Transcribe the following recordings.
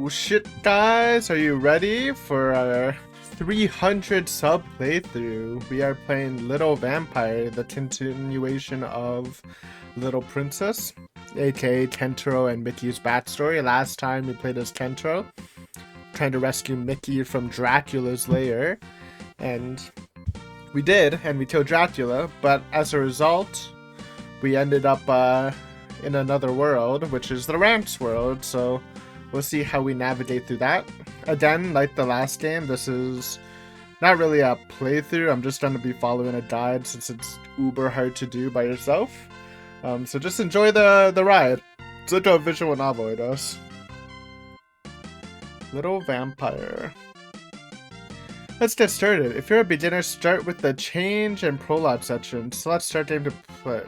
Oh shit, guys, are you ready for our 300 sub playthrough? We are playing Little Vampire, the continuation of Little Princess, aka Kentaro and Mickey's backstory. Last time we played as Kentaro, trying to rescue Mickey from Dracula's lair, and we did, and we killed Dracula, but as a result, we ended up in another world, which is the Ranch world, so we'll see how we navigate through that. Again, like the last game, this is not really a playthrough. I'm just going to be following a guide since it's uber hard to do by yourself. So just enjoy the ride. It's like a visual novel, it does. Little Vampire. Let's get started. If you're a beginner, start with the change and prologue section. Select start game to play.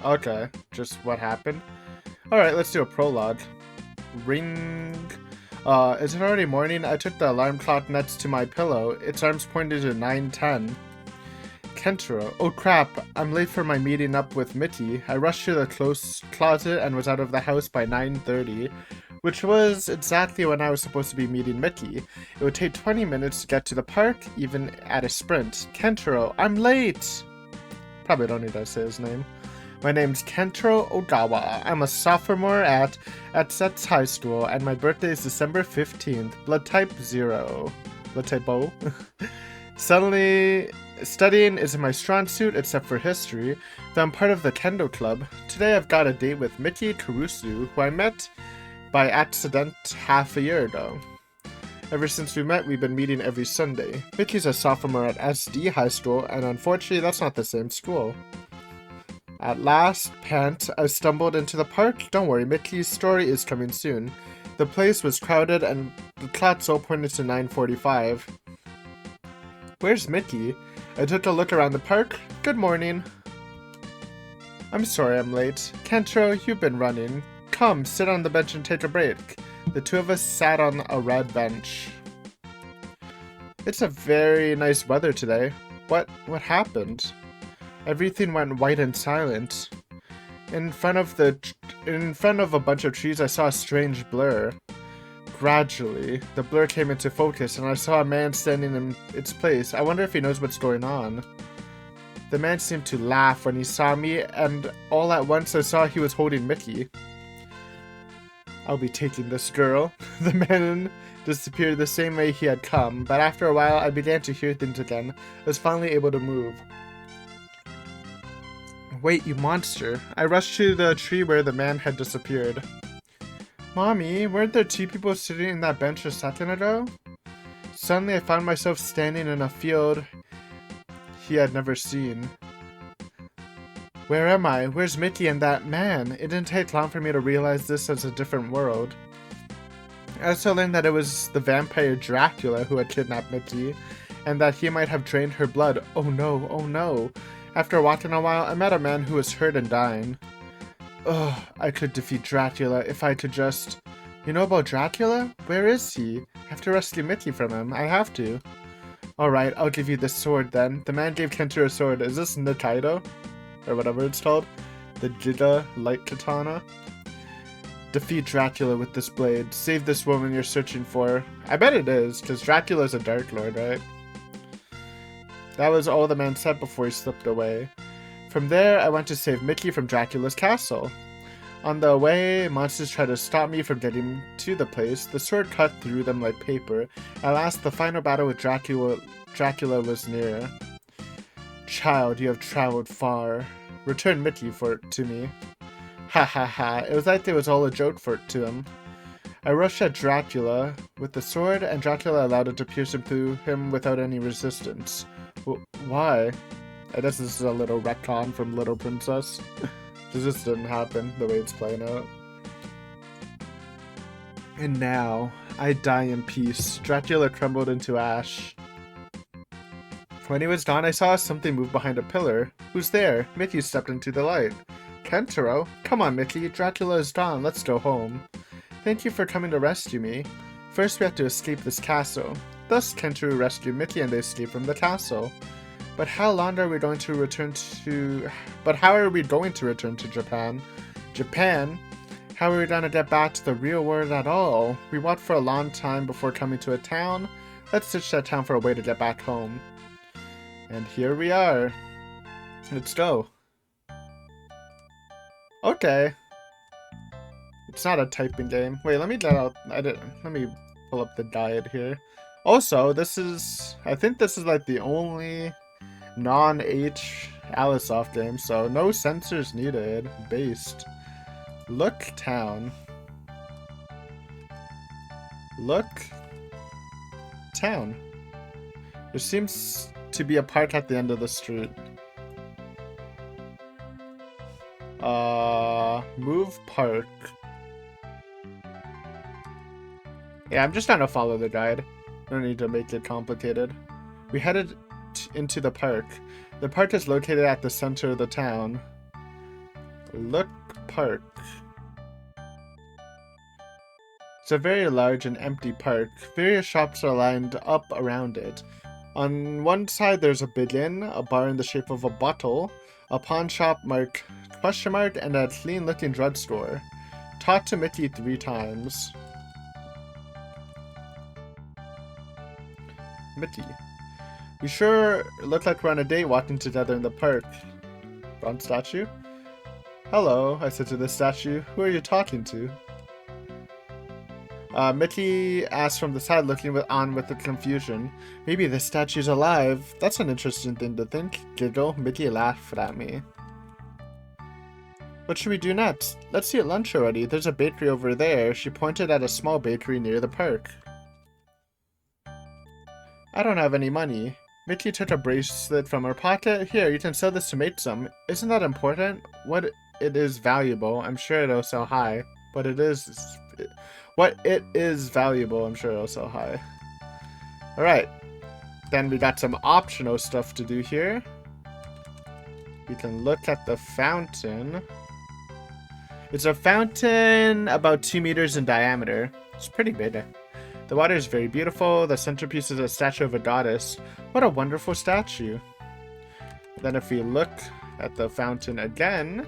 Okay, just what happened. Alright, let's do a prologue. Ring. Is it already morning? I took the alarm clock next to my pillow. Its arms pointed to 9:10. Kentaro. Oh crap, I'm late for my meeting up with Mickey. I rushed to the closet and was out of the house by 9:30, which was exactly when I was supposed to be meeting Mickey. It would take 20 minutes to get to the park, even at a sprint. Kentaro, I'm late! Probably don't need to say his name. My name's Kentaro Ogawa. I'm a sophomore at Set's High School, and my birthday is December 15th. Blood type 0. Blood type O. Suddenly, studying isn't my strong suit except for history, though I'm part of the Kendo Club. Today I've got a date with Miki Kurusu, who I met by accident half a year ago. Ever since we met, we've been meeting every Sunday. Mickey's a sophomore at SD High School, and unfortunately that's not the same school. At last, pant, I stumbled into the park. Don't worry, Mickey's story is coming soon. The place was crowded and the clocks all pointed to 9:45. Where's Mickey? I took a look around the park. Good morning. I'm sorry I'm late. Kentaro, you've been running. Come, sit on the bench and take a break. The two of us sat on a red bench. It's a very nice weather today. What happened? Everything went white and silent. In front of a bunch of trees, I saw a strange blur. Gradually, the blur came into focus, and I saw a man standing in its place. I wonder if he knows what's going on. The man seemed to laugh when he saw me, and all at once I saw he was holding Mickey. I'll be taking this girl. The man disappeared the same way he had come, but after a while I began to hear things again. I was finally able to move. Wait, you monster. I rushed to the tree where the man had disappeared. Mommy, weren't there two people sitting in that bench a second ago? Suddenly I found myself standing in a field he had never seen. Where am I? Where's Mickey and that man? It didn't take long for me to realize this as a different world. I also learned that it was the vampire Dracula who had kidnapped Mickey, and that he might have drained her blood. Oh no, oh no. After walking a while, I met a man who was hurt and dying. Ugh, I could defeat Dracula if I could just... You know about Dracula? Where is he? I have to rescue Mickey from him. I have to. Alright, I'll give you this sword then. The man gave Kentaro a sword. Is this Isekaied? Or whatever it's called? The Giga Light Katana? Defeat Dracula with this blade. Save this woman you're searching for. I bet it is, because Dracula's a Dark Lord, right? That was all the man said before he slipped away. From there, I went to save Mickey from Dracula's castle. On the way, monsters tried to stop me from getting to the place. The sword cut through them like paper. At last, the final battle with Dracula was near. Child, you have traveled far. Return Mickey to me. Ha ha ha. It was like it was all a joke to him. I rushed at Dracula with the sword, and Dracula allowed it to pierce through him without any resistance. Why? I guess this is a little retcon from Little Princess. This just didn't happen the way it's playing out. And now, I die in peace. Dracula crumbled into ash. When he was gone, I saw something move behind a pillar. Who's there? Mickey stepped into the light. Kentaro? Come on, Mickey. Dracula is gone. Let's go home. Thank you for coming to rescue me. First, we have to escape this castle. Thus, Kentaro rescued Mickey and they escaped from the castle. But how long are we going to return to... But how are we going to return to Japan? Japan? How are we going to get back to the real world at all? We walked for a long time before coming to a town. Let's search that town for a way to get back home. And here we are. Let's go. Okay. It's not a typing game. Wait, let me get out. Let me pull up the diet here. Also, I think this is like the only non-H Alisoft game, so no sensors needed. Based. Look town. Look town. There seems to be a park at the end of the street. Move park. Yeah, I'm just trying to follow the guide. No need to make it complicated. We headed into the park. The park is located at the center of the town. Look park. It's a very large and empty park. Various shops are lined up around it. On one side there's a big inn, a bar in the shape of a bottle, a pawn shop marked question mark, and a clean looking drugstore. Talk to Mickey 3 times. Mickey. We sure look like we're on a date walking together in the park. Bronze statue? Hello, I said to the statue. Who are you talking to? Mickey asked from the side, looking on with the confusion. Maybe the statue's alive. That's an interesting thing to think. Giggle. Mickey laughed at me. What should we do next? Let's eat lunch already. There's a bakery over there. She pointed at a small bakery near the park. I don't have any money. Mickey took a bracelet from her pocket. Here, you can sell this to make some. Isn't that important? What it is valuable. I'm sure it'll sell high. What it is valuable, I'm sure it'll sell high. Alright. Then we got some optional stuff to do here. We can look at the fountain. It's a fountain about 2 meters in diameter. It's pretty big. The water is very beautiful. The centerpiece is a statue of a goddess. What a wonderful statue. Then if we look at the fountain again,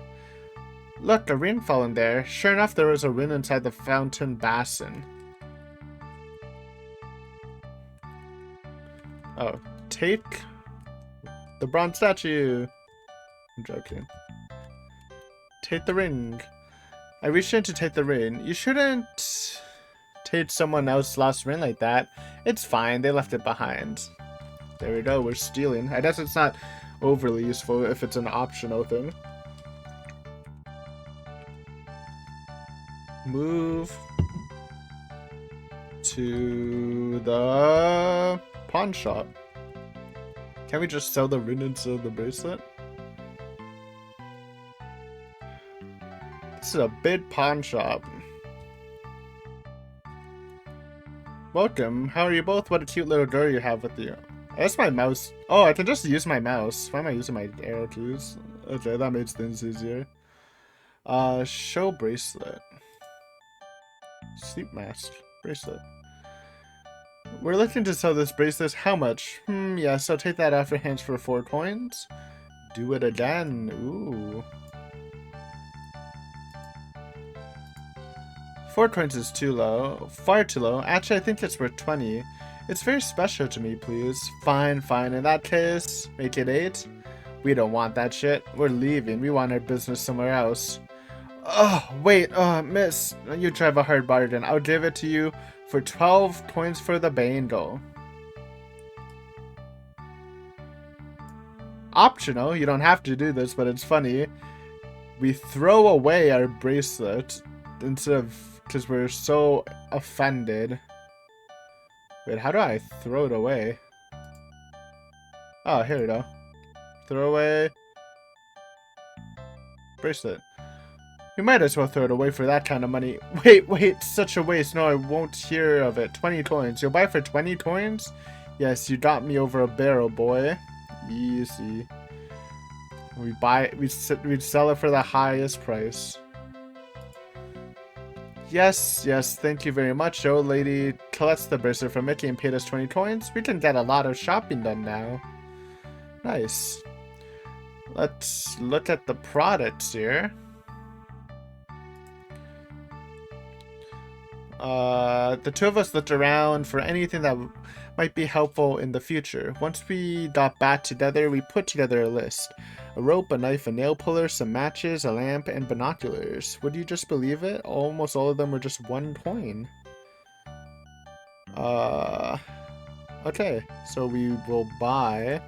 look, a ring fell in there. Sure enough, there was a ring inside the fountain basin. Oh, take the bronze statue. I'm joking. Take the ring. I reached in to take the ring. You shouldn't take someone else's lost ring like that. It's fine, they left it behind. There we go, we're stealing. I guess it's not overly useful if it's an optional thing. Move to the pawn shop. Can we just sell the ring instead of the bracelet? This is a big pawn shop. Welcome. How are you both? What a cute little girl you have with you. That's my mouse. Oh, I can just use my mouse. Why am I using my arrow keys? Okay, that makes things easier. Show bracelet. Sleep mask. Bracelet. We're looking to sell this bracelet. How much? Yeah, so take that off your hands for 4 coins. Do it again. Ooh. 4 coins is too low. Far too low. Actually, I think it's worth 20. It's very special to me, please. Fine, fine. In that case, make it 8. We don't want that shit. We're leaving. We want our business somewhere else. Oh, wait. Miss, you drive a hard bargain. I'll give it to you for 12 coins for the bangle. Optional. You don't have to do this, but it's funny. We throw away our bracelet instead of... because we're so offended. Wait, how do I throw it away? Oh, here we go. Throw away bracelet. We might as well throw it away for that kind of money. Wait, such a waste. No, I won't hear of it. 20 coins. You'll buy for 20 coins? Yes, you got me over a barrel, boy. Easy. We'd sell it for the highest price. Yes, thank you very much. The old lady collects the bracelet from Mickey and paid us 20 coins. We can get a lot of shopping done now. Nice. Let's look at the products here. The two of us looked around for anything that might be helpful in the future. Once we got back together, we put together a list. A rope, a knife, a nail puller, some matches, a lamp, and binoculars. Would you just believe it? Almost all of them were just 1 coin. Okay, so we will buy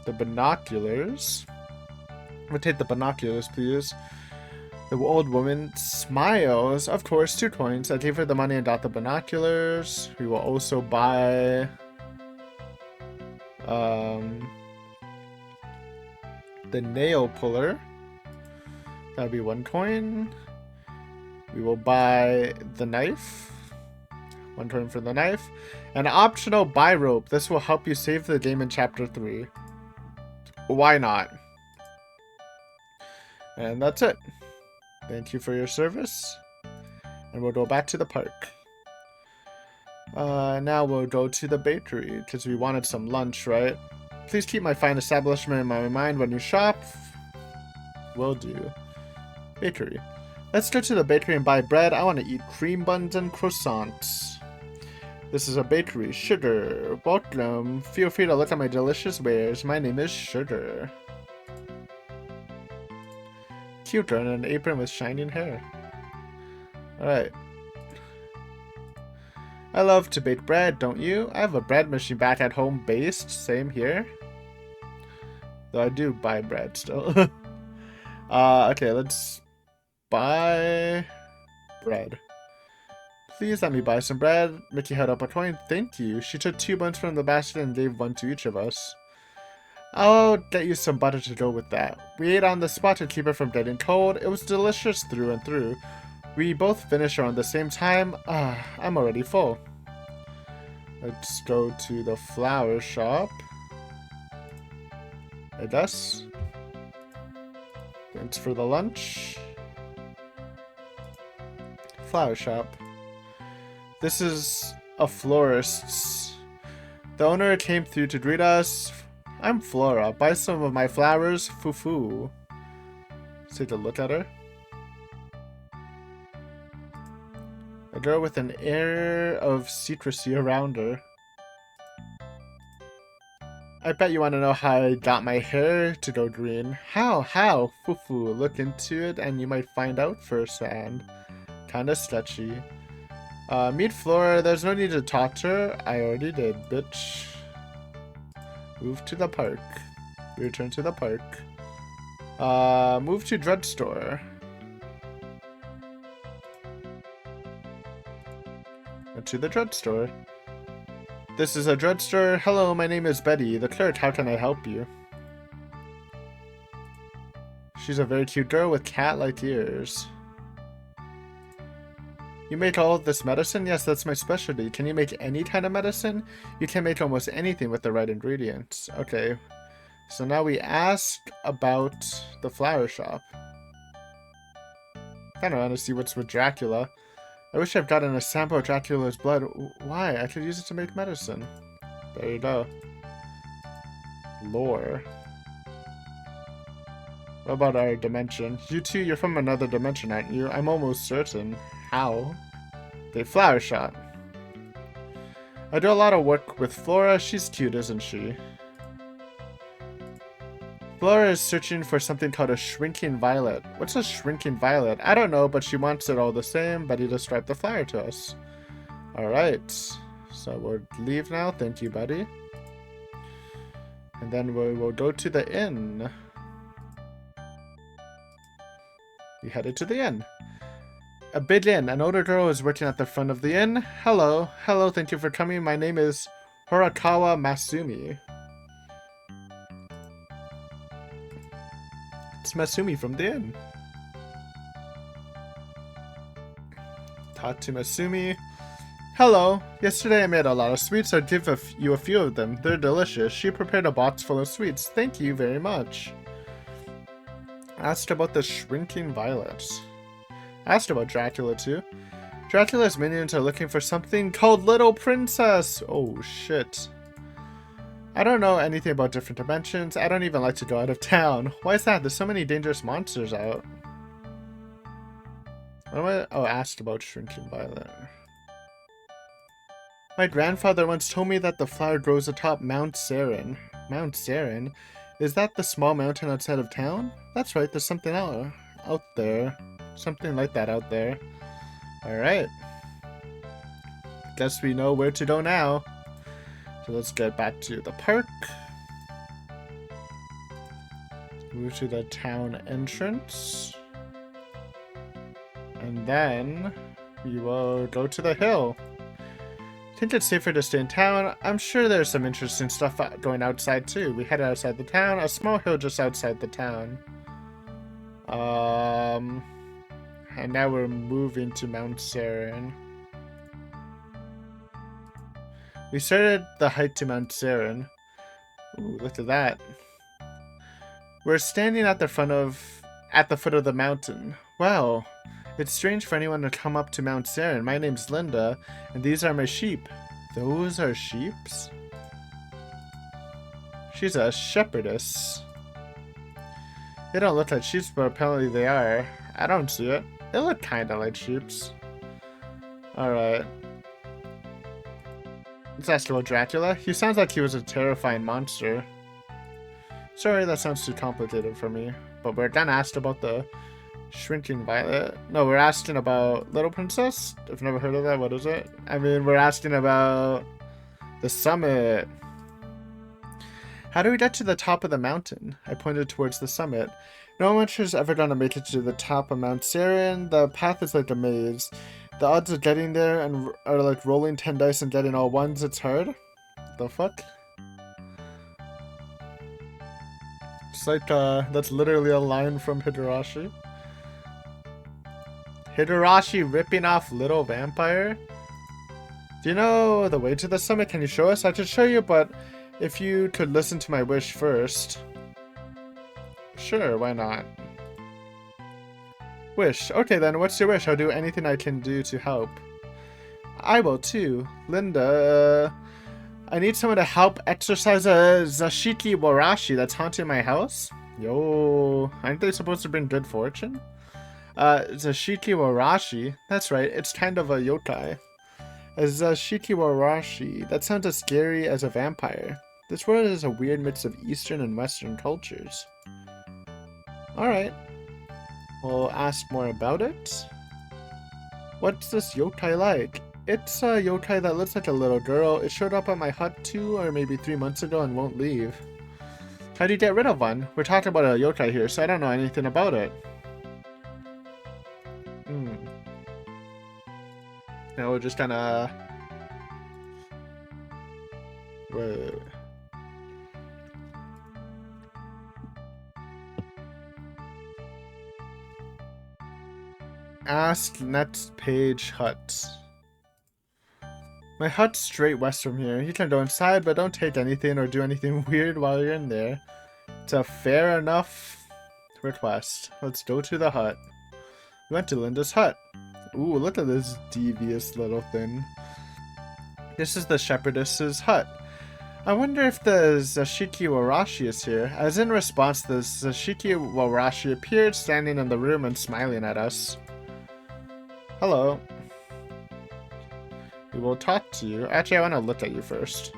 the binoculars. We'll take the binoculars, please. The old woman smiles. Of course, 2 coins. I gave her the money and got the binoculars. We will also buy the nail puller. That'll be 1 coin. We will buy the knife. 1 coin for the knife. An optional buy rope. This will help you save the game in chapter 3. Why not? And that's it. Thank you for your service. And we'll go back to the park. Now we'll go to the bakery, because we wanted some lunch, right? Please keep my fine establishment in my mind when you shop. Will do. Bakery. Let's go to the bakery and buy bread. I want to eat cream buns and croissants. This is a bakery. Sugar. Welcome. Feel free to look at my delicious wares. My name is Sugar. Cute girl in an apron with shining hair. Alright. I love to bake bread, don't you? I have a bread machine back at home based. Same here. Though I do buy bread still. Okay, let's buy bread. Please let me buy some bread. Mickey held up a coin. Thank you. She took 2 buns from the basket and gave 1 to each of us. I'll get you some butter to go with that. We ate on the spot to keep it from getting cold. It was delicious through and through. We both finished around the same time. I'm already full. Let's go to the flower shop. I guess. Thanks for the lunch. Flower shop. This is a florist's. The owner came through to greet us. I'm Flora. Buy some of my flowers. Foo-foo. Let's take a look at her. A girl with an air of secrecy around her. I bet you want to know how I got my hair to go green. How? Foo-foo. Look into it and you might find out firsthand. Kinda sketchy. Meet Flora. There's no need to talk to her. I already did, bitch. Move to the park. Return to the park. Move to drugstore. To the drugstore. This is a drugstore. Hello, my name is Betty, the clerk. How can I help you? She's a very cute girl with cat-like ears. You make all of this medicine? Yes, that's my specialty. Can you make any kind of medicine? You can make almost anything with the right ingredients. Okay. So now we ask about the flower shop. Kinda want to see what's with Dracula. I wish I've gotten a sample of Dracula's blood. Why? I could use it to make medicine. There you go. Lore. What about our dimension? You two, you're from another dimension, aren't you? I'm almost certain. How? The flower shop. I do a lot of work with Flora. She's cute, isn't she? Flora is searching for something called a shrinking violet. What's a shrinking violet? I don't know, but she wants it all the same. Betty described the flower to us. Alright. So we'll leave now. Thank you, Betty. And then we will go to the inn. We headed to the inn. A big inn. An older girl is working at the front of the inn. Hello. Hello, thank you for coming. My name is Horikawa Masumi. It's Masumi from the inn. Talk to Masumi. Hello. Yesterday I made a lot of sweets. I'll give you a few of them. They're delicious. She prepared a box full of sweets. Thank you very much. Asked about the shrinking violets. Asked about Dracula too. Dracula's minions are looking for something called Little Princess. Oh shit. I don't know anything about different dimensions. I don't even like to go out of town. Why is that? There's so many dangerous monsters out. What am I? Oh, asked about shrinking violet. My grandfather once told me that the flower grows atop Mount Sarin. Mount Sarin? Is that the small mountain outside of town? That's right, there's something out there. Something like that out there. Alright. Guess we know where to go now. So let's get back to the park. Move to the town entrance. And then we will go to the hill. I think it's safer to stay in town. I'm sure there's some interesting stuff going outside too. We headed outside the town, a small hill just outside the town. And now we're moving to Mount Sarin. We started the hike to Mount Sarin. Ooh, look at that. We're standing at the foot of the mountain. Wow, it's strange for anyone to come up to Mount Sarin. My name's Linda, and these are my sheep. Those are sheeps? She's a shepherdess. They don't look like sheep, but apparently they are. I don't see it. They look kinda like sheeps. Alright. Let's ask about Dracula. He sounds like he was a terrifying monster. Sorry, that sounds too complicated for me. But we're done asked about the shrinking violet. No, we're asking about Little Princess. I've never heard of that. What is it? I mean, we're asking about the summit. How do we get to the top of the mountain? I pointed towards the summit. No one is ever gonna make it to the top of Mount Sarin. The path is like a maze. The odds of getting there and are like rolling 10 dice and getting all ones. It's hard. The fuck? It's like, that's literally a line from Higurashi. Higurashi ripping off Little Vampire? Do you know the way to the summit? Can you show us? I could show you, but if you could listen to my wish first. Sure, why not? Wish. Okay then, what's your wish? I'll do anything I can do to help. I will too. Linda, I need someone to help exorcise a Zashiki Warashi that's haunting my house. Yo, aren't they supposed to bring good fortune? Zashiki Warashi? That's right, it's kind of a yokai. A Zashiki Warashi, that sounds as scary as a vampire. This world is a weird mix of Eastern and Western cultures. Alright. We'll ask more about it. What's this yokai like? It's a yokai that looks like a little girl. It showed up at my hut 2 or maybe 3 months ago and won't leave. How do you get rid of one? We're talking about a yokai here, so I don't know anything about it. Now we're just gonna... Wait. Ask next page hut. My hut's straight west from here. You can go inside, but don't take anything or do anything weird while you're in there. It's a fair enough request. Let's go to the hut. We went to Linda's hut. Ooh, look at this devious little thing. This is the shepherdess's hut. I wonder if the Zashiki Warashi is here. As in response, the Zashiki Warashi appeared standing in the room and smiling at us. Hello. We will talk to you. Actually, I want to look at you first.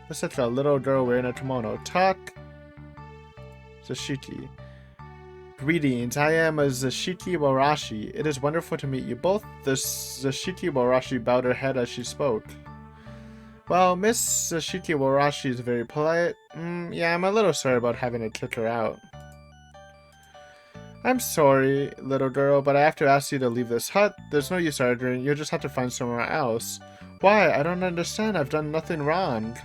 Looks like a little girl wearing a kimono. Talk. Zashiki. Greetings, I am a Zashiki Warashi. It is wonderful to meet you both. The Zashiki Warashi bowed her head as she spoke. Well, Miss Zashiki Warashi is very polite. Yeah, I'm a little sorry about having to kick her out. I'm sorry, little girl, but I have to ask you to leave this hut. There's no use arguing. You'll just have to find somewhere else. Why? I don't understand. I've done nothing wrong.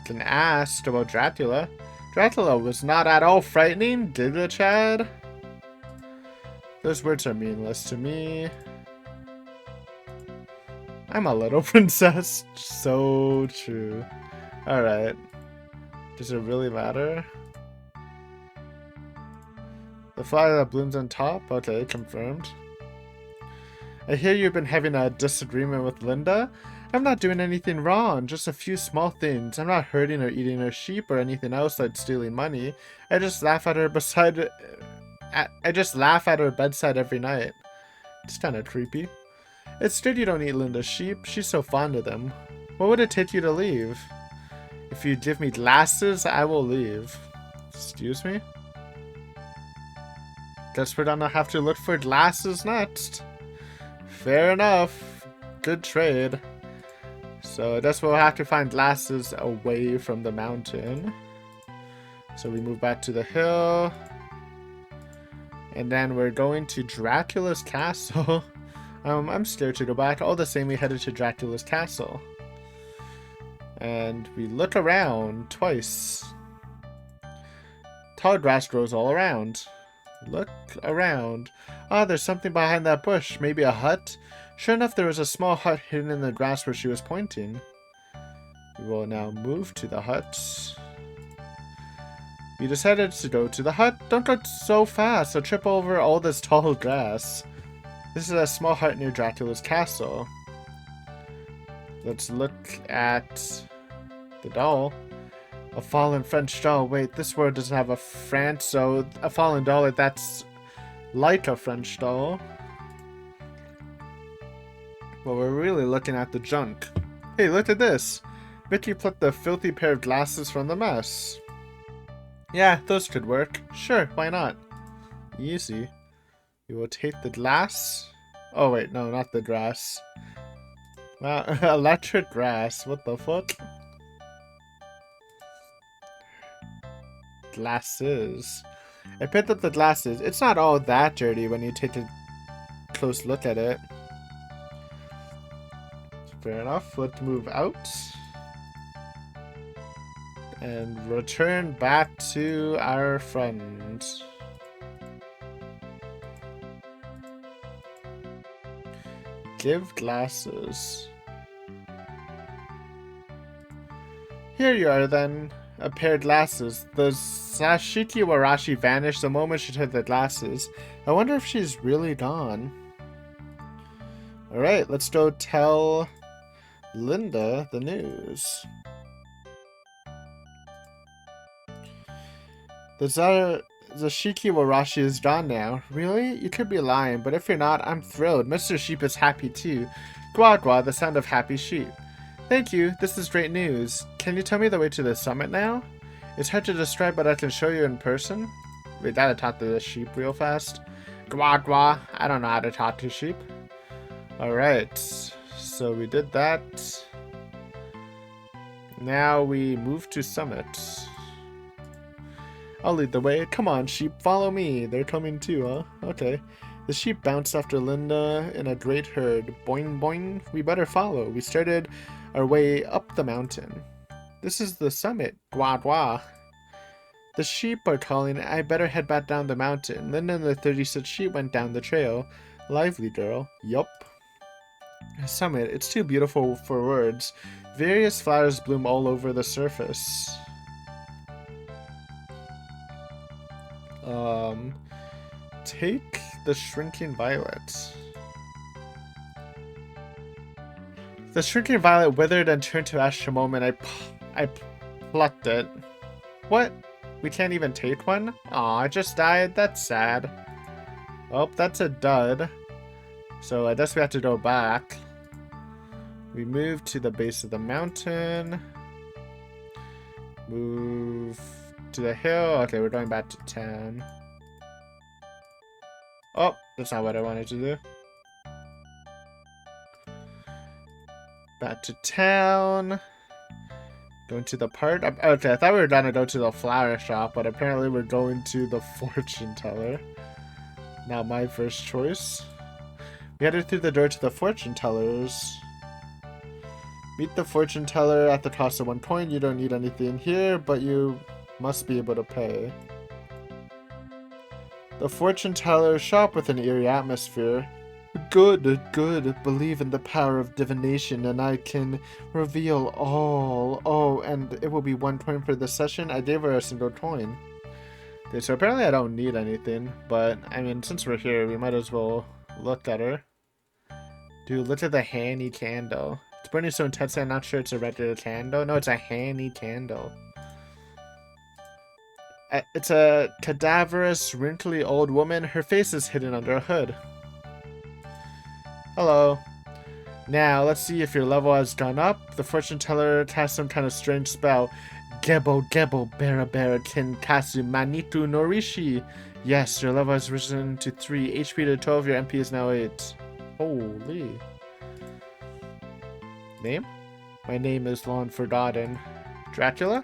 Can ask about Dracula. Dracula was not at all frightening, did it, Chad? Those words are meaningless to me. I'm a little princess. So true. Alright. Does it really matter? The flower that blooms on top? Okay, confirmed. I hear you've been having a disagreement with Linda. I'm not doing anything wrong, just a few small things. I'm not hurting or eating her sheep or anything else like stealing money. I just laugh at her bedside every night. It's kind of creepy. It's good you don't eat Linda's sheep. She's so fond of them. What would it take you to leave? If you give me glasses, I will leave. Excuse me? Guess we're gonna have to look for glasses next. Fair enough. Good trade. So I guess we'll have to find glasses away from the mountain. So we move back to the hill. And then we're going to Dracula's castle. I'm scared to go back. All the same, we headed to Dracula's castle. And we look around twice. Tall grass grows all around. Look around. Ah, there's something behind that bush. Maybe a hut? Sure enough, there was a small hut hidden in the grass where she was pointing. We will now move to the hut. We decided to go to the hut. Don't go so fast, I'll trip over all this tall grass. This is a small hut near Dracula's castle. Let's look at the doll. A fallen French doll. Wait, this world doesn't have a France, so a fallen doll, that's like a French doll. Well, we're really looking at the junk. Hey, look at this. Vicky plucked the filthy pair of glasses from the mess. Yeah, those could work. Sure, why not? Easy. We will take the glass. Oh wait, no, not the grass. Wow, electric grass. What the fuck? Glasses. I picked up the glasses. It's not all that dirty when you take a close look at it. Fair enough. Let's move out. And return back to our friend. Give glasses. Here you are then. A pair of glasses. The Sashiki Warashi vanished the moment she took the glasses. I wonder if she's really gone. Alright, let's go tell Linda the news. The Shiki Warashi is gone now. Really? You could be lying, but if you're not, I'm thrilled. Mr. Sheep is happy too. Gwa gwa, the sound of happy sheep. Thank you, this is great news. Can you tell me the way to the summit now? It's hard to describe, but I can show you in person. We gotta talk to the sheep real fast. Gwa gwa, I don't know how to talk to sheep. Alright, so we did that. Now we move to summit. I'll lead the way. Come on, sheep, follow me. They're coming too, huh? Okay. The sheep bounced after Linda in a great herd. Boing boing. We better follow. We started our way up the mountain. This is the summit. Gwa gwa. The sheep are calling. I better head back down the mountain. Linda and the 36 sheep went down the trail. Lively girl. Yup. Summit. It's too beautiful for words. Various flowers bloom all over the surface. Take the shrinking violet. The shrinking violet withered and turned to ash the moment I plucked it. What? We can't even take one? Aw, it just died? That's sad. Oh, that's a dud. So I guess we have to go back. We move to the base of the mountain. Move to the hill. Okay, we're going back to town. Oh, that's not what I wanted to do. Back to town. Going to the park. Okay, I thought we were gonna go to the flower shop, but apparently we're going to the fortune teller. Not my first choice. We headed through the door to the fortune tellers. Meet the fortune teller at the cost of 1 coin. You don't need anything here, but you must be able to pay. The fortune teller shop with an eerie atmosphere. Good, good. Believe in the power of divination and I can reveal all. Oh, and it will be 1 coin for this session. I gave her a single coin. Okay, so apparently I don't need anything, but I mean, since we're here, we might as well look at her. Dude, look at the handy candle. It's burning so intensely, I'm not sure it's a regular candle. No, it's a handy candle. It's a cadaverous, wrinkly old woman. Her face is hidden under a hood. Hello. Now, let's see if your level has gone up. The fortune teller cast some kind of strange spell. Gebo Gebo Bera Bera Kin Kasu Manitu Norishi. Yes, your level has risen to 3. HP to 12, your MP is now 8. Holy. Name? My name is long forgotten. Dracula?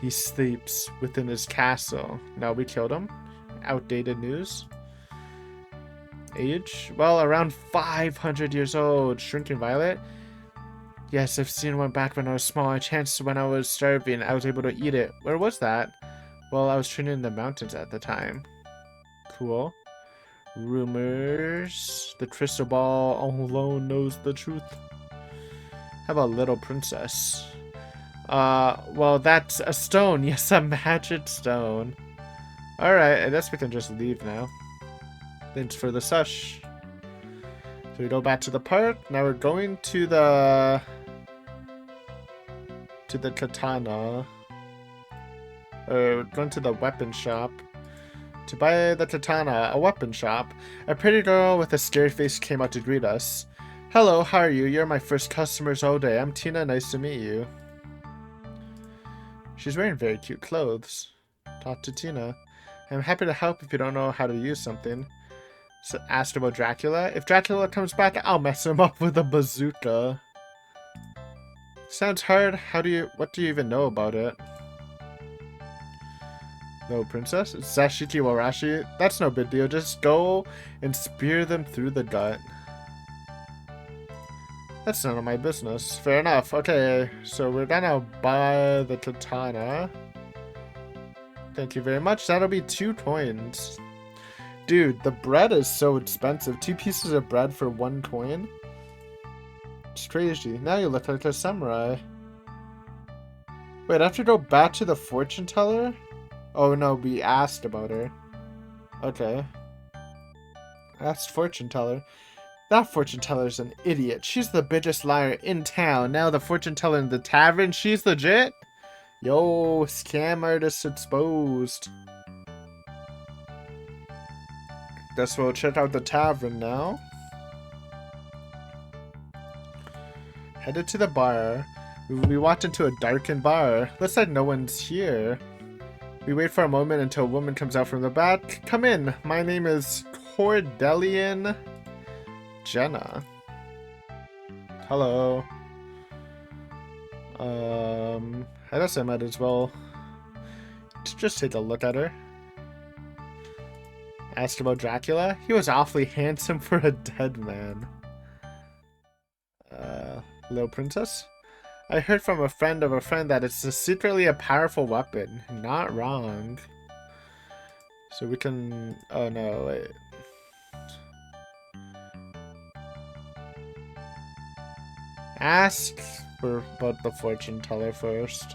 He sleeps within his castle. Now we killed him. Outdated news. Age? Well, around 500 years old. Shrinking Violet? Yes, I've seen one back when I was small. I chanced when I was starving. I was able to eat it. Where was that? Well, I was training in the mountains at the time. Cool. Rumors. The crystal ball alone knows the truth. How about Little Princess? Well, that's a stone. Yes, a magic stone. Alright, I guess we can just leave now. Thanks for the sush. So we go back to the park. Now we're going to the katana. We're going to the weapon shop. To buy the katana, a weapon shop. A pretty girl with a scary face came out to greet us. Hello, how are you? You're my first customers all day. I'm Tina, nice to meet you. She's wearing very cute clothes. Talk to Tina. I'm happy to help if you don't know how to use something. So asked about Dracula. If Dracula comes back, I'll mess him up with a bazooka. Sounds hard. What do you even know about it? No, princess? It's Sashiki Warashi? That's no big deal. Just go and spear them through the gut. That's none of my business. Fair enough. Okay, so we're gonna buy the katana. Thank you very much. That'll be 2 coins. Dude, the bread is so expensive. 2 pieces of bread for 1 coin? It's crazy. Now you look like a samurai. Wait, I have to go back to the fortune teller? Oh no, we asked about her. Okay. Asked fortune teller. That fortune teller's an idiot. She's the biggest liar in town. Now the fortune teller in the tavern, she's legit? Yo, scam artist exposed. Guess we'll check out the tavern now. Headed to the bar. We walked into a darkened bar. Looks like no one's here. We wait for a moment until a woman comes out from the back. Come in. My name is Cordelian Jenna. Hello. I guess I might as well just take a look at her. Asked about Dracula. He was awfully handsome for a dead man. Hello, princess. I heard from a friend of a friend that it's secretly a powerful weapon. Not wrong. So we can... Oh no, wait. Ask about the fortune teller first.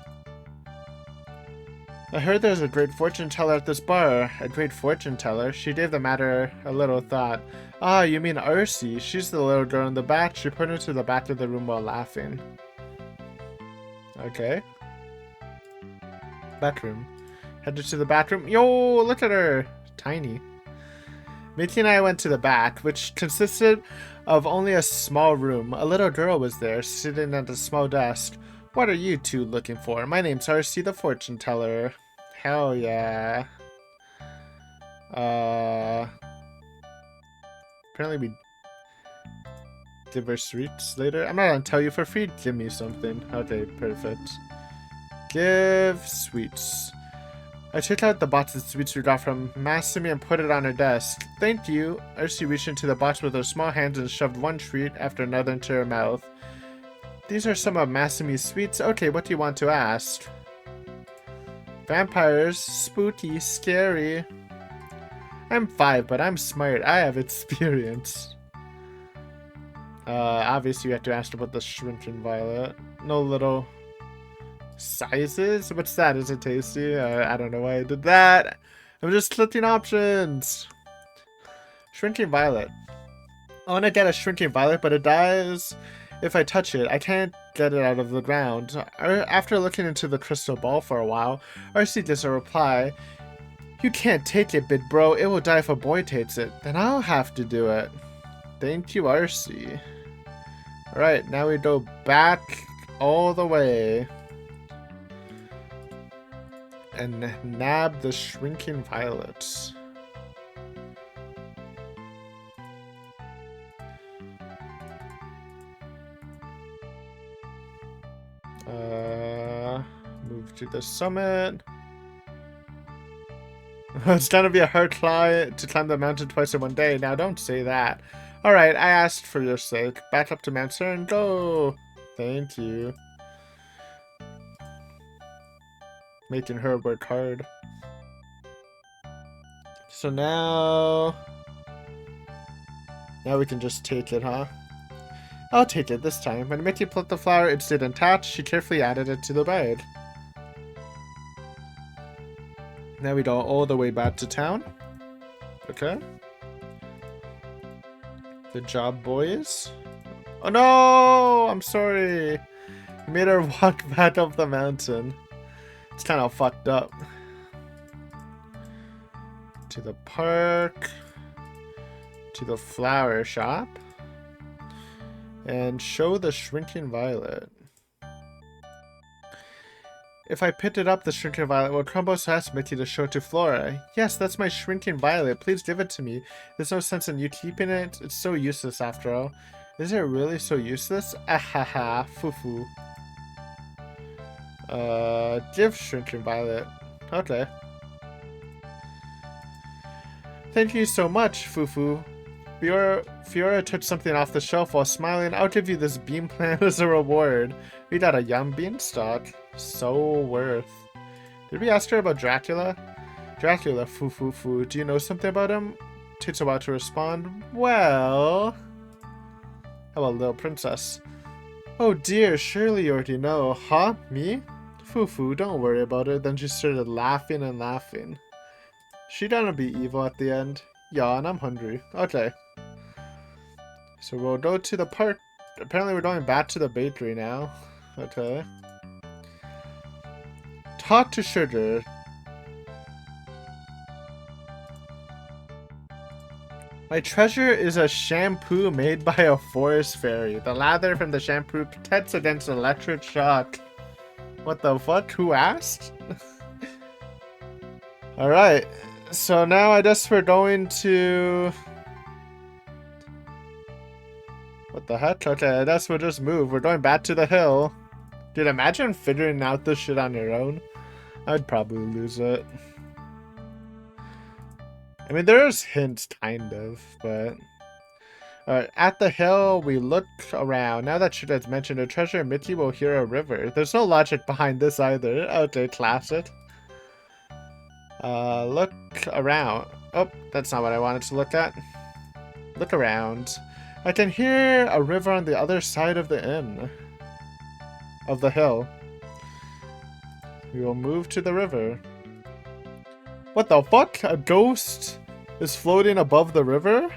I heard there's a great fortune teller at this bar. A great fortune teller? She gave the matter a little thought. Ah, you mean Arcee? She's the little girl in the back. She pointed to the back of the room while laughing. Okay. Bathroom. Headed to the bathroom. Yo, look at her. Tiny. Mickey and I went to the back, which consisted of only a small room. A little girl was there, sitting at a small desk. What are you two looking for? My name's Arcee, the fortune teller. Hell yeah. Apparently we give her sweets later. I'm not gonna tell you for free. Give me something. Okay, perfect. Give sweets. I took out the box of sweets we got from Masumi and put it on her desk. Thank you. Arcee reached into the box with her small hands and shoved one treat after another into her mouth. These are some of Masumi's sweets. Okay, what do you want to ask? Vampires. Spooky. Scary. I'm 5, but I'm smart. I have experience. Obviously you have to ask about the shrinking violet. No little sizes? What's that? Is it tasty? I don't know why I did that. I'm just clicking options. Shrinking violet. I want to get a shrinking violet, but it dies if I touch it. I can't get it out of the ground. After looking into the crystal ball for a while, RC gives a reply. You can't take it, big bro. It will die if a boy takes it. Then I'll have to do it. Thank you, RC. Alright, now we go back all the way. And nab the shrinking violets. Move to the summit. It's gonna be a hard climb to climb the mountain twice in one day. Now don't say that. Alright, I asked for your sake. Back up to Mount Sur and go. Thank you. Making her work hard. So now we can just take it, huh? I'll take it this time. When Mickey plucked the flower it stood attached, she carefully added it to the bag. Now we go all the way back to town. Okay. Good job, boys. Oh no! I'm sorry. You made her walk back up the mountain. It's kind of fucked up. To the park. To the flower shop. And show the shrinking violet. If I picked it up, the shrinking violet will crumble, so I asked Mickey to show it to Flora. Yes, that's my shrinking violet. Please give it to me. There's no sense in you keeping it. It's so useless after all. Is it really so useless? Ahaha, foo-foo. Give shrinking violet. Okay. Thank you so much, foo-foo. Fiora took something off the shelf while smiling. I'll give you this bean plant as a reward. We got a yum beanstalk. So worth. Did we ask her about Dracula? Dracula, foo. Do you know something about him? Takes a while to respond. Well... How about little princess? Oh dear, surely you already know. Huh? Me? Foo, don't worry about it. Then she started laughing and laughing. She gonna be evil at the end. Yeah, and I'm hungry. Okay. So we'll go to the park. Apparently we're going back to the bakery now. Okay. Talk to Sugar. My treasure is a shampoo made by a forest fairy. The lather from the shampoo protects against electric shock. What the fuck? Who asked? Alright. So now I guess we're going to... What the heck? Okay, I guess we'll just move. We're going back to the hill. Dude, imagine figuring out this shit on your own. I'd probably lose it. I mean, there's hints, kind of, but... Alright, at the hill, we look around. Now that Shit has mentioned a treasure, Mickey will hear a river. There's no logic behind this either. Okay, classic. Look around. Oh, that's not what I wanted to look at. Look around. I can hear a river on the other side of the inn. Of the hill. We will move to the river. What the fuck? A ghost is floating above the river?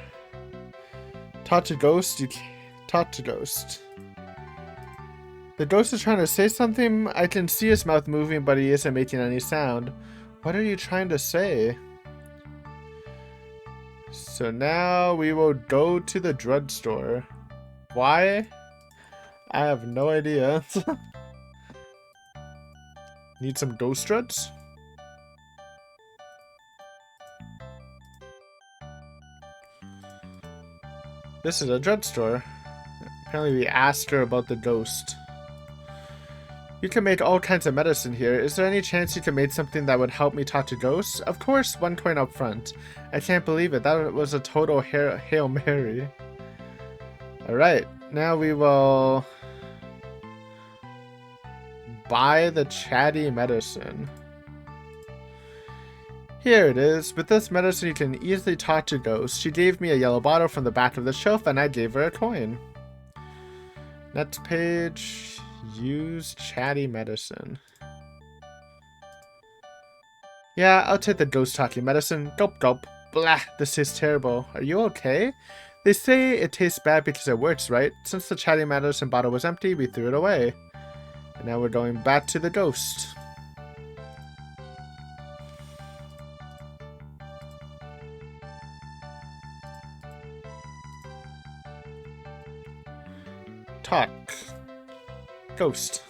Talk to ghost? You can't. Talk to ghost. The ghost is trying to say something. I can see his mouth moving, but he isn't making any sound. What are you trying to say? So now we will go to the drugstore. Why? I have no idea. Need some ghost drugs? This is a drugstore. Apparently we asked her about the ghost. You can make all kinds of medicine here. Is there any chance you can make something that would help me talk to ghosts? Of course, 1 coin up front. I can't believe it. That was a total Hail Mary. Alright, now we will buy the chatty medicine. Here it is. With this medicine you can easily talk to ghosts. She gave me a yellow bottle from the back of the shelf and I gave her a coin. Next page. Use chatty medicine. Yeah, I'll take the ghost talking medicine. Gulp gulp. Blah, this tastes terrible. Are you okay? They say it tastes bad because it works, right? Since the chatty medicine bottle was empty, we threw it away. And now we're going back to the ghost. Talk. Ghost.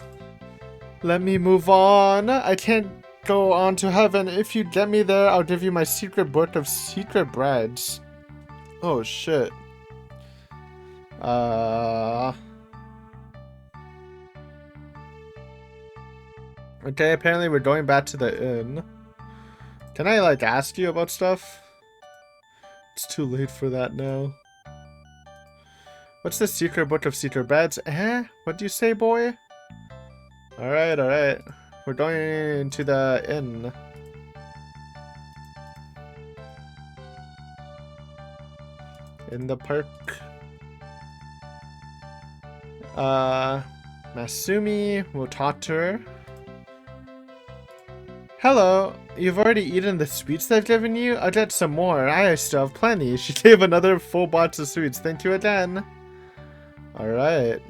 Let me move on. I can't go on to heaven. If you get me there, I'll give you my secret book of secret breads. Oh, shit. Okay, apparently we're going back to the inn. Can I, like, ask you about stuff? It's too late for that now. What's the secret book of secret breads? What do you say, boy? Alright, alright. We're going to the inn. In the park. Masumi, we'll talk to her. Hello, you've already eaten the sweets I've given you? I'll get some more. I still have plenty. She gave another full box of sweets. Thank you again. Alright.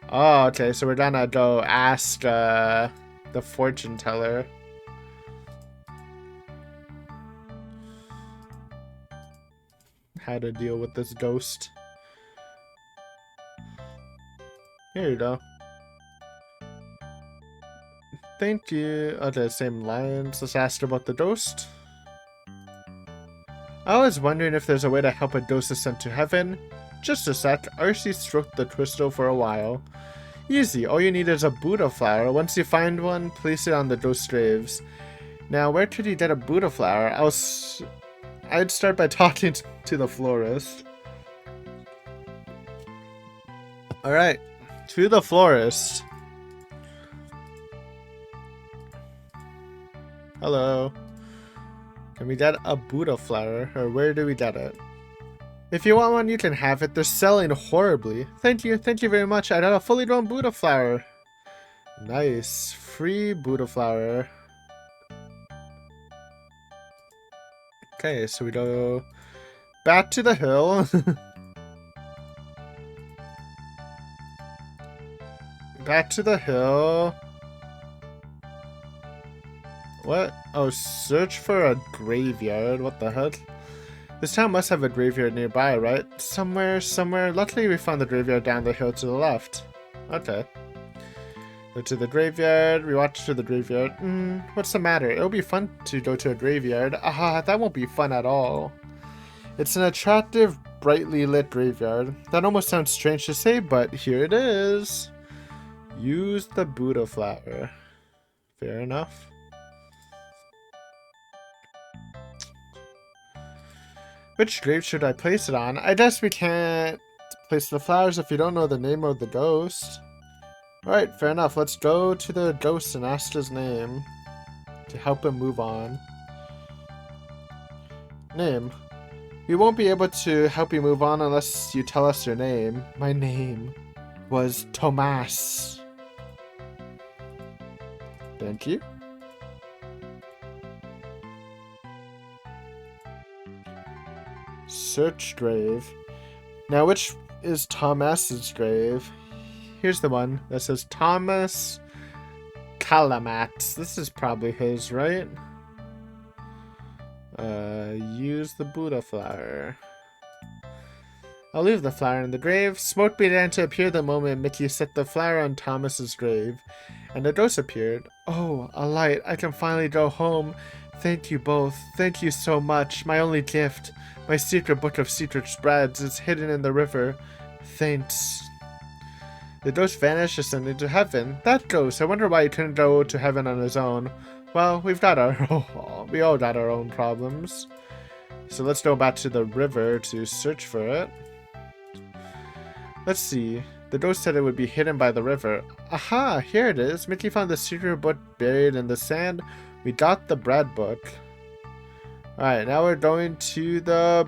Oh, okay, so we're gonna go ask, the fortune teller. How to deal with this ghost. Here you go. Thank you. Okay, same lines. Let's ask about the ghost. I was wondering if there's a way to help a ghost ascend to heaven. Just a sec. Archie stroked the crystal for a while. Easy. All you need is a Buddha flower. Once you find one, place it on the ghost graves. Now, where could you get a Buddha flower? I'd start by talking to the florist. Alright. To the florist. Hello. Can we get a Buddha flower? Or where do we get it? If you want one, you can have it. They're selling horribly. Thank you very much. I got a fully grown Buddha flower. Nice. Free Buddha flower. Okay, so we go back to the hill. Back to the hill. What? Oh, search for a graveyard. What the heck? This town must have a graveyard nearby, right? Somewhere. Luckily, we found the graveyard down the hill to the left. Okay. Go to the graveyard. We walked to the graveyard. What's the matter? It'll be fun to go to a graveyard. Aha, that won't be fun at all. It's an attractive, brightly lit graveyard. That almost sounds strange to say, but here it is. Use the Buddha flower. Fair enough. Which grave should I place it on? I guess we can't place the flowers if you don't know the name of the ghost. Alright, fair enough. Let's go to the ghost and ask his name to help him move on. Name. We won't be able to help you move on unless you tell us your name. My name was Tomas. Thank you. Search grave. Now, which is Thomas's grave? Here's the one that says Thomas Kalamat. This is probably his, right? Use the Buddha flower. I'll leave the flower in the grave. Smoke began to appear the moment Mickey set the flower on Thomas's grave, and a ghost appeared. Oh, a light. I can finally go home. Thank you both. Thank you so much. My only gift. My secret book of secret spreads is hidden in the river. Thanks. The ghost vanished, ascending to heaven. That ghost. I wonder why he couldn't go to heaven on his own. Well, we all got our own problems. So let's go back to the river to search for it. Let's see. The ghost said it would be hidden by the river. Aha! Here it is. Mickey found the secret book buried in the sand. We got the bread book. Alright, now we're going to the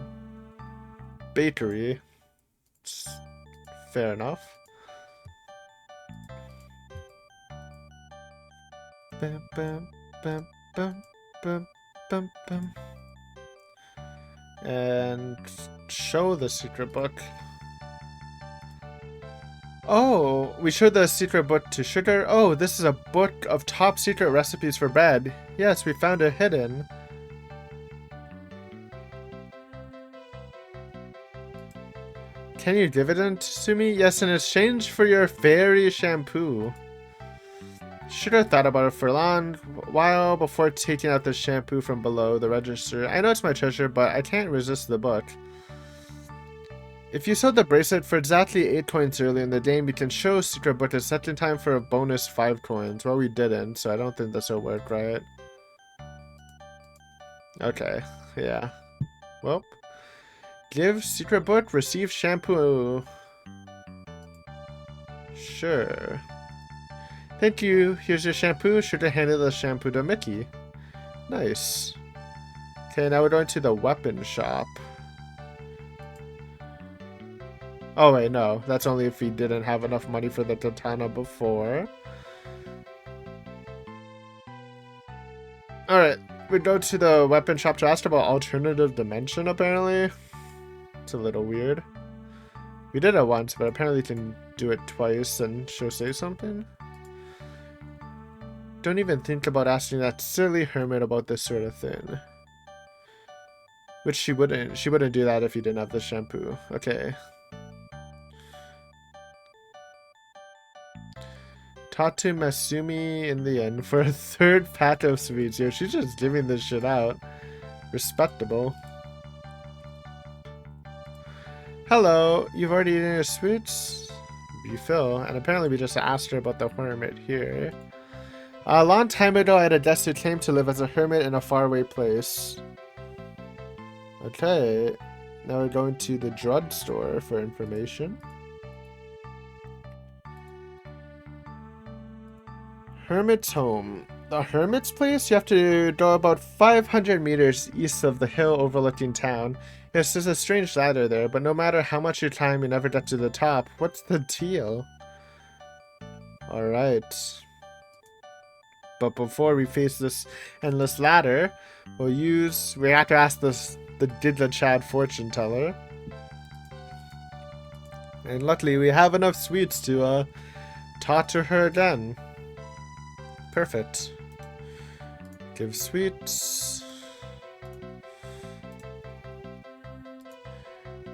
bakery. Fair enough. Bum, bum, bum, bum, bum, bum, bum. And show the secret book. Oh, we showed the secret book to Sugar. Oh, this is a book of top secret recipes for bread. Yes, we found it hidden. Can you give it to me? Yes, in exchange for your fairy shampoo. Sugar thought about it for a long while before taking out the shampoo from below the register. I know it's my treasure, but I can't resist the book. If you sold the bracelet for exactly 8 coins early in the game, you can show secret book a second time for a bonus 5 coins. Well, we didn't, so I don't think this will work, right? Okay, yeah. Well, give secret book, receive shampoo. Sure. Thank you. Here's your shampoo. Should have handed the shampoo to Mickey. Nice. Okay, now we're going to the weapon shop. Oh wait, no. That's only if we didn't have enough money for the katana before. Alright, we go to the weapon shop to ask about alternative dimension, apparently. It's a little weird. We did it once, but apparently you can do it twice and she'll say something. Don't even think about asking that silly hermit about this sort of thing. Which she wouldn't do that if you didn't have the shampoo. Okay. Tatu Masumi in the end for a 3rd pack of sweets. Yo, she's just giving this shit out. Respectable. Hello, you've already eaten your sweets? Refill. And apparently we just asked her about the hermit here. A long time ago, I had a desperate claim to live as a hermit in a faraway place. Okay. Now we're going to the drugstore for information. Hermit's home. The hermit's place? You have to go about 500 meters east of the hill overlooking town. Yes, there's a strange ladder there, but no matter how much you climb, you never get to the top. What's the deal? Alright. But before we face this endless ladder, we have to ask the Didla Chad fortune teller. And luckily we have enough sweets to talk to her again. Perfect. Give sweets.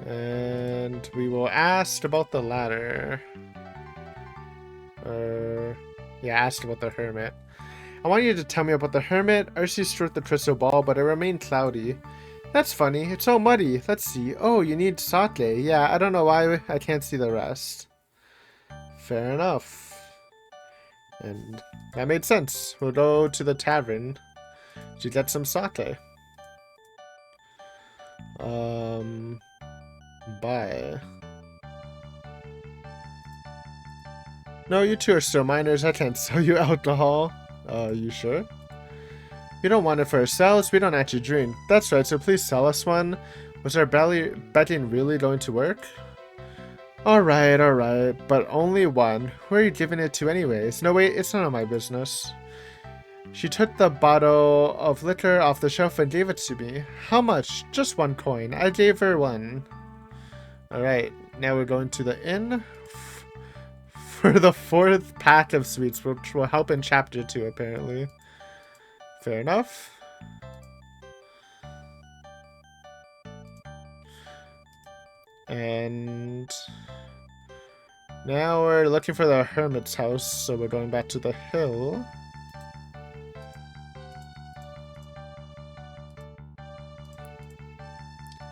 And we will ask about the ladder. Yeah, ask about the hermit. I want you to tell me about the hermit. Arcee stroked the crystal ball, but it remained cloudy. That's funny. It's so muddy. Let's see. Oh, you need sake. Yeah, I don't know why I can't see the rest. Fair enough. And that made sense. We'll go to the tavern to get some sake. Bye. No, you two are still minors. I can't sell you alcohol. You sure? We don't want it for ourselves. We don't actually drink. That's right, so please sell us one. Was our betting really going to work? Alright, but only one. Who are you giving it to anyways? No, wait, it's none of my business. She took the bottle of liquor off the shelf and gave it to me. How much? Just 1 coin. I gave her 1. Alright, now we're going to the inn for the 4th pack of sweets, which will help in chapter 2, apparently. Fair enough. And now we're looking for the hermit's house, so we're going back to the hill.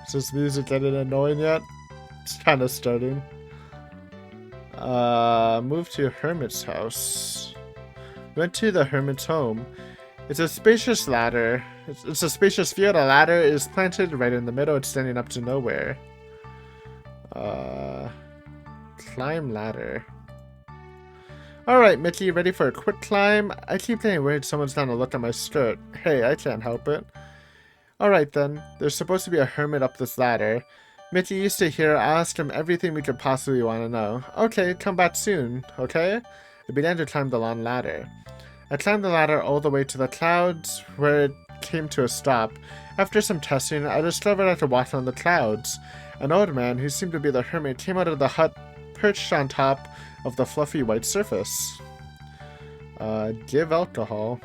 Is this music getting annoying yet? It's kind of starting. Move to hermit's house. Went to the hermit's home. It's a spacious ladder. It's a spacious field. A ladder is planted right in the middle. It's standing up to nowhere. Climb ladder. Alright, Mickey, ready for a quick climb? I keep getting worried someone's gonna look at my skirt. Hey, I can't help it. Alright then, there's supposed to be a hermit up this ladder. Mickey used to here. Ask him everything we could possibly want to know. Okay, come back soon, okay? I began to climb the long ladder. I climbed the ladder all the way to the clouds, where it came to a stop. After some testing, I discovered I could walk on the clouds. An old man, who seemed to be the hermit, came out of the hut, perched on top of the fluffy white surface. Give alcohol.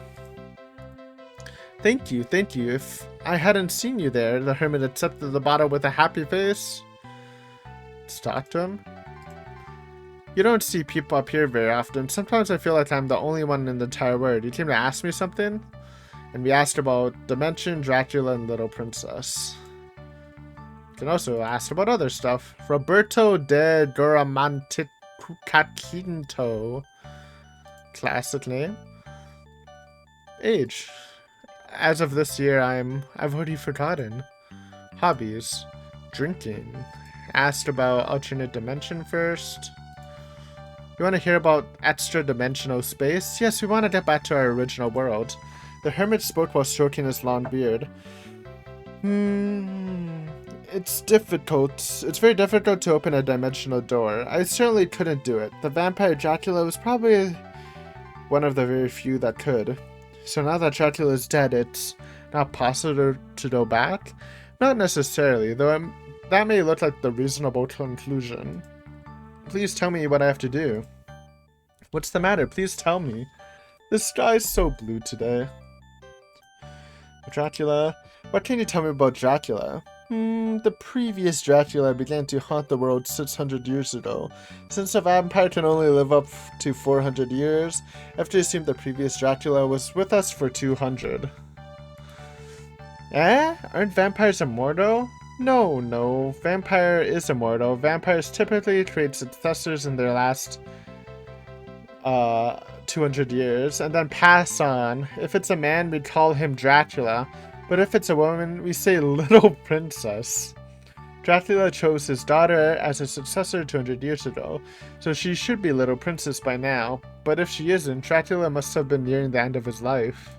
Thank you, thank you. If I hadn't seen you there, the hermit accepted the bottle with a happy face. Let's talk to him. You don't see people up here very often. Sometimes I feel like I'm the only one in the entire world. You came to ask me something? And we asked about Dimension, Dracula, and Little Princess. You can also ask about other stuff. Roberto de Duramanticaquinto. Classic name. Age. As of this year, I've already forgotten. Hobbies. Drinking. Asked about alternate dimension first. You want to hear about extra-dimensional space? Yes, we want to get back to our original world. The hermit spoke while stroking his long beard. It's difficult. It's very difficult to open a dimensional door. I certainly couldn't do it. The vampire Dracula was probably one of the very few that could. So now that Dracula is dead, it's not possible to go back? Not necessarily, though that may look like the reasonable conclusion. Please tell me what I have to do. What's the matter? Please tell me. The sky's so blue today. Dracula? What can you tell me about Dracula? The previous Dracula began to haunt the world 600 years ago. Since a vampire can only live up to 400 years, I have to assume the previous Dracula was with us for 200. Eh? Aren't vampires immortal? No. Vampire is immortal. Vampires typically create successors in their last 200 years and then pass on. If it's a man, we call him Dracula. But if it's a woman, we say Little Princess. Dracula chose his daughter as a successor 200 years ago, so she should be Little Princess by now. But if she isn't, Dracula must have been nearing the end of his life.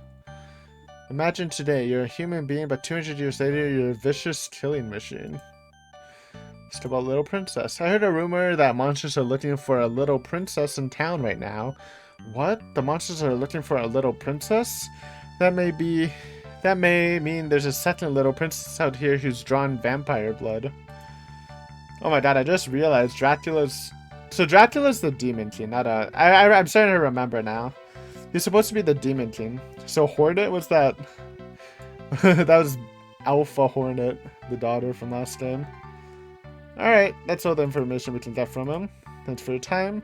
Imagine today, you're a human being, but 200 years later, you're a vicious killing machine. Just about Little Princess. I heard a rumor that monsters are looking for a little princess in town right now. What? The monsters are looking for a little princess? That may mean there's a second little princess out here who's drawn vampire blood. Oh my god, I just realized Dracula's the Demon King, not a... I'm starting to remember now. He's supposed to be the Demon King. So Hornet was that... that was Alpha Hornet, the daughter from last game. Alright, that's all the information we can get from him. Thanks for your time.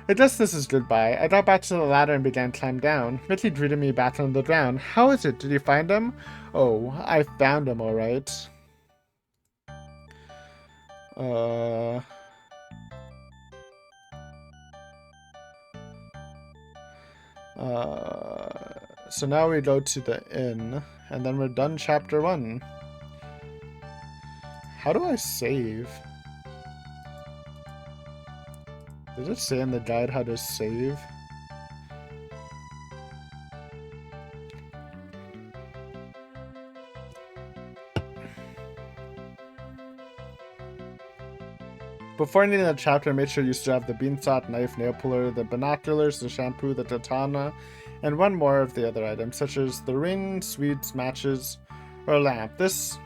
I guess this is goodbye. I got back to the ladder and began to climb down. Mickey greeted me back on the ground. How is it? Did you find him? Oh, I found him, alright. So now we go to the inn, and then we're done chapter 1. How do I save? Does it say in the guide how to save? Before ending the chapter, make sure you still have the beanstalk, knife, nail puller, the binoculars, the shampoo, the katana, and one more of the other items, such as the ring, sweets, matches, or lamp. This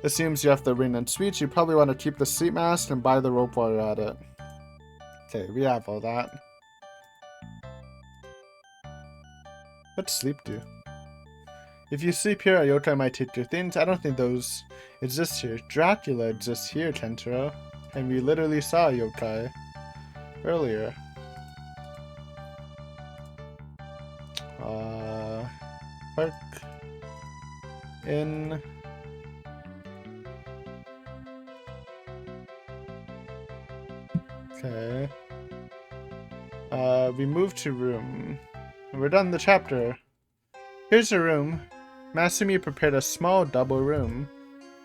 assumes you have the ring and sweets. You probably want to keep the sleep mask and buy the rope while you're at it. Okay, we have all that. What's sleep do? If you sleep here, a yokai might take your things. I don't think those exist here. Dracula exists here, Kentaro. And we literally saw a yokai earlier. Park. In. Okay. We move to room. We're done the chapter. Here's a room. Masumi prepared a small double room.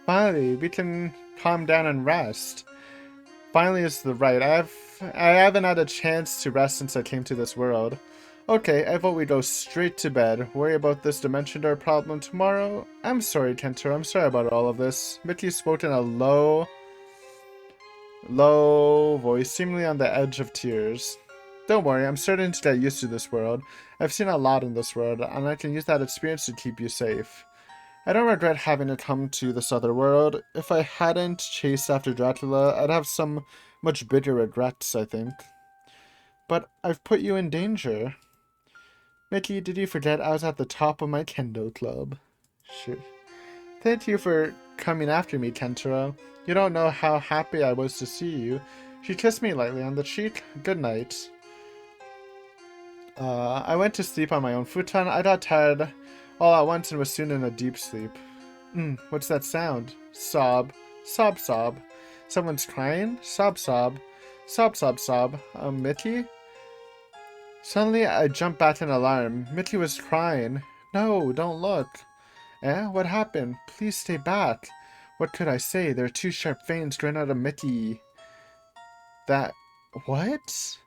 Finally, we can calm down and rest. Finally is the right. I haven't had a chance to rest since I came to this world. Okay, I vote we go straight to bed. Worry about this dimension door problem tomorrow. I'm sorry, Kentaro. I'm sorry about all of this. Mickey spoke in a low voice, seemingly on the edge of tears. Don't worry, I'm starting to get used to this world. I've seen a lot in this world, and I can use that experience to keep you safe. I don't regret having to come to this other world. If I hadn't chased after Dracula, I'd have some much bigger regrets, I think. But I've put you in danger. Mickey, did you forget I was at the top of my kendo club? Sure. Thank you for coming after me, Kentaro. You don't know how happy I was to see you. She kissed me lightly on the cheek. Good night. I went to sleep on my own futon. I got tired all at once and was soon in a deep sleep. What's that sound? Sob. Sob, sob. Someone's crying? Sob, sob. Sob, sob, sob. Mickey? Suddenly, I jumped back in alarm. Mickey was crying. No, don't look. Eh? What happened? Please stay back. What could I say? There are two sharp fangs growing out of Mickey. That... What?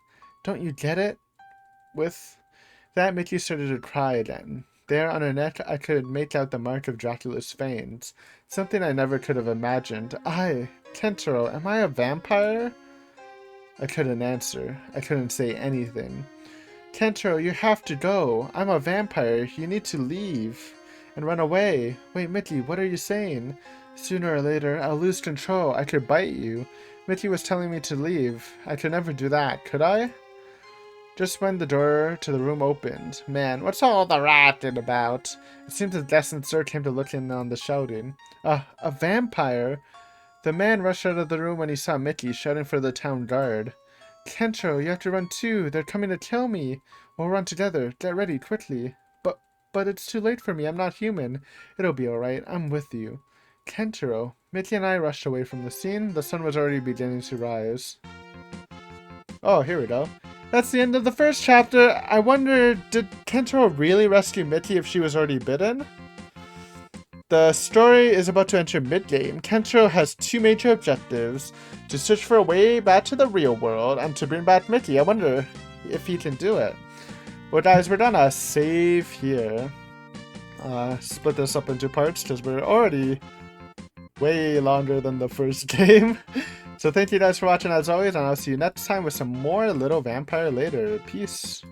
Don't you get it? With that, Mickey started to cry again. There on her neck, I could make out the mark of Dracula's fangs. Something I never could have imagined. Kentaro, am I a vampire? I couldn't answer. I couldn't say anything. Kentaro, you have to go. I'm a vampire. You need to leave and run away. Wait, Mickey, what are you saying? Sooner or later, I'll lose control. I could bite you. Mickey was telling me to leave. I could never do that, could I? Just when the door to the room opened. Man, what's all the ratting about? It seems the destined sir came to look in on the shouting. A vampire? The man rushed out of the room when he saw Mickey, shouting for the town guard. Kentaro, you have to run too. They're coming to kill me. We'll run together. Get ready, quickly. But it's too late for me. I'm not human. It'll be alright. I'm with you. Kentaro. Mickey and I rushed away from the scene. The sun was already beginning to rise. Oh, here we go. That's the end of the first chapter. I wonder, did Kentaro really rescue Mickey if she was already bitten? The story is about to enter mid-game. Kentaro has two major objectives: to search for a way back to the real world and to bring back Mickey. I wonder if he can do it. Well, guys, we're gonna save here. Split this up into parts because we're already way longer than the first game. So thank you guys for watching as always, and I'll see you next time with some more Little Vampire later. Peace.